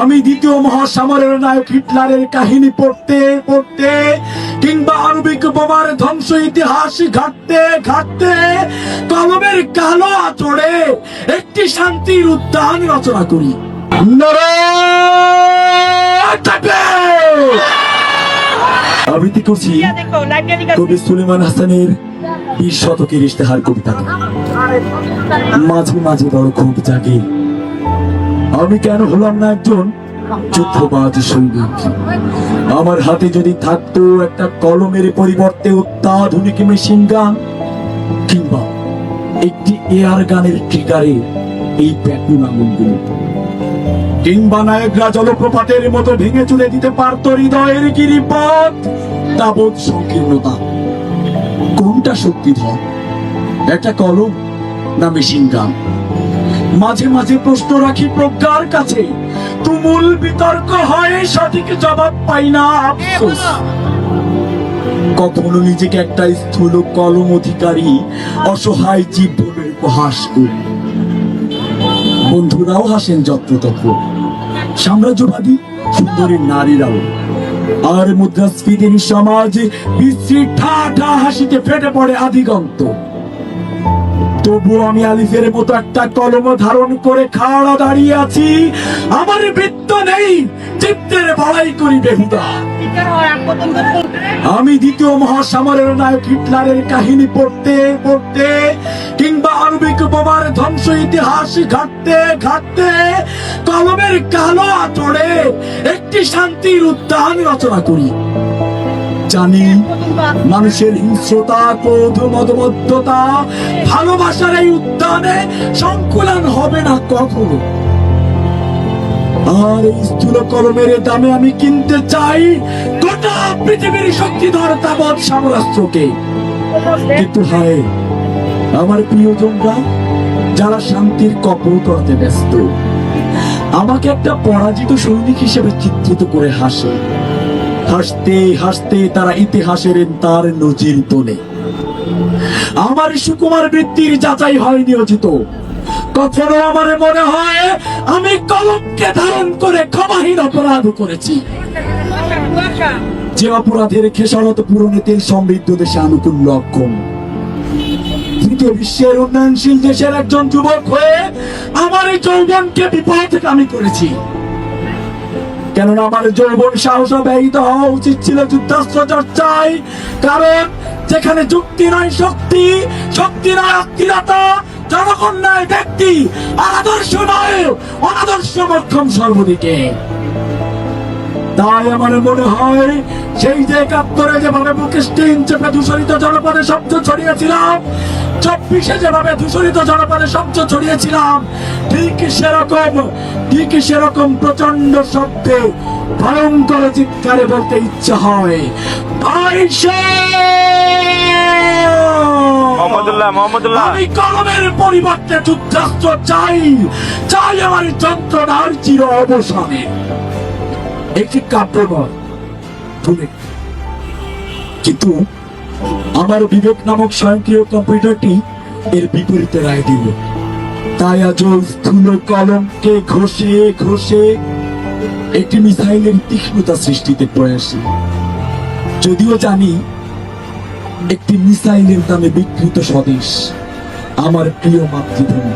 আমি দ্বিতীয় মহাসমরের নায়ক হিটলারের কাহিনী পড়তে পড়তে কিংবা আণবিক বোমার ধ্বংস ইতিহাস ঘাটতে ঘাটতে কলমের কালো আঁচড়ে একটি শান্তির উদ্যান রচনা করি। আবৃত্তি করছি কবি সুলেমান হাসানের 20 শতকের ইশতেহার কবিতা। মাঝে মাঝে বড় ক্ষোভ জাগে, আমি কেন হলাম না একজন যুদ্ধবাজ সৈনিক। আমার হাতে যদি থাকতো একটা কলমের পরিবর্তে অত্যাধুনিক মেশিন গান কিংবা একটি এয়ার গানের ট্রিগারে এই প্যাকুন আঙুলগুলো, কিংবা নায়করা জলপ্রপাতের মতো ভেঙে চুরে দিতে পারতো হৃদয়ের গিরিপথ তাবৎ সংকীর্ণতা। কোনটা শক্তিধর, একটা কলম না মেশিন গান? মাঝে মাঝে প্রশ্ন রাখি প্রজ্ঞার কাছে, তুমুল বিতর্ক হয়, সঠিক জবাব পাই না। আফসোস, কখনো নিজেকে একটা স্থূল কলম অধিকারী অসহায় জীব ভেবে উপহাস করি। বন্ধুরাও হাসেন যত্রতত্র, সাম্রাজ্যবাদী সুন্দরী নারীরাও, আর মুদ্রাস্ফীতির সমাজে বিশ্রী ঠা ঠা হাসিতে ফেটে পড়ে আদিগন্ত। তবুও আমি আলিফের মতো একটা কলম ধারণ করে খাড়া দাঁড়িয়ে আছি। আমার বৃত্ত নেই, চিত্তের বড়াই করি বেহুদা। আমি দ্বিতীয় মহাসমরের নায়ক হিটলারের কাহিনী পড়তে পড়তে কিংবা আণবিক বোমার ধ্বংস ইতিহাস ঘাটতে ঘাটতে কলমের কালো আঁচড়ে একটি শান্তির উদ্যান রচনা করি। জানি মানুষের হিংস্রতা, ক্রোধ, মদমত্ততা ভালোবাসার এই উদ্যানে সংকুলন হবে না কখনো। আর এই স্থূল কলমের দামে আমি কিনতে চাই গোটা পৃথিবীর শক্তিধর তাবৎ সাম্রাজ্যকে। কিন্তু হায়, আমার প্রিয়জনরা যারা শান্তির কপল করতে ব্যস্ত, আমাকে একটা পরাজিত সৈনিক হিসেবে চিত্রিত করে হাসে। হাসতে হাসতে তারা ইতিহাসের তার নজির তোলে। আমার সুকুমার বৃত্তির যাচাই হয় নিয়োজিত। কখনো আমার মনে হয় আমি কলমকে ধারণ করে ক্ষমাহীন অপরাধ করেছি, যে অপরাধের খেসারত পূরণে তেল সমৃদ্ধ দেশে আনুকূল লক্ষণ। তৃতীয় বিশ্বের উন্নয়নশীল দেশের একজন যুবক হয়ে আমার এই যৌবনকে বিপথগামী করেছি। কেননা আমার যৌবন সাহস ব্যয়িত হওয়া উচিত ছিল যুদ্ধাস্ত্র চর্চায়। কারণ যেখানে যুক্তি নয় শক্তি, শক্তি নয় অস্থিরতা, জনগণ নয় ব্যক্তি, আদর্শ নয় অনাদর্শ মক্ষম সর্বদিকে। তাই আমার মনে হয় সেই যে 71-এ যেভাবে বুকে স্টিং চেপে ধূসরিত জনপদে শব্দ ছড়িয়েছিলাম, 24-এ যেভাবে ধূসরিত জনপদে শব্দ ছড়িয়েছিলাম, ঠিক সেরকম প্রচন্ড শব্দে ভয়ঙ্কর চিৎকারে বলতে ইচ্ছা হয়, আমি কলমের পরিবর্তে যুদ্ধাস্ত্র চাই, চাই আমার যন্ত্রণার চির অবসানে। একটি কাব্য নয়, কিন্তু আমার বিবেক নামক স্বয়ংক্রিয় কম্পিউটারটি এর বিপরীতে রায় দিল। তাই আজ স্থূল কলমকে ঘষে ঘষে একটি মিসাইলের তীক্ষ্ণতা সৃষ্টিতে প্রয়াসী। যদিও জানি একটি মিসাইলের দামে বিকৃত স্বদেশ আমার প্রিয় মাতৃভূমি।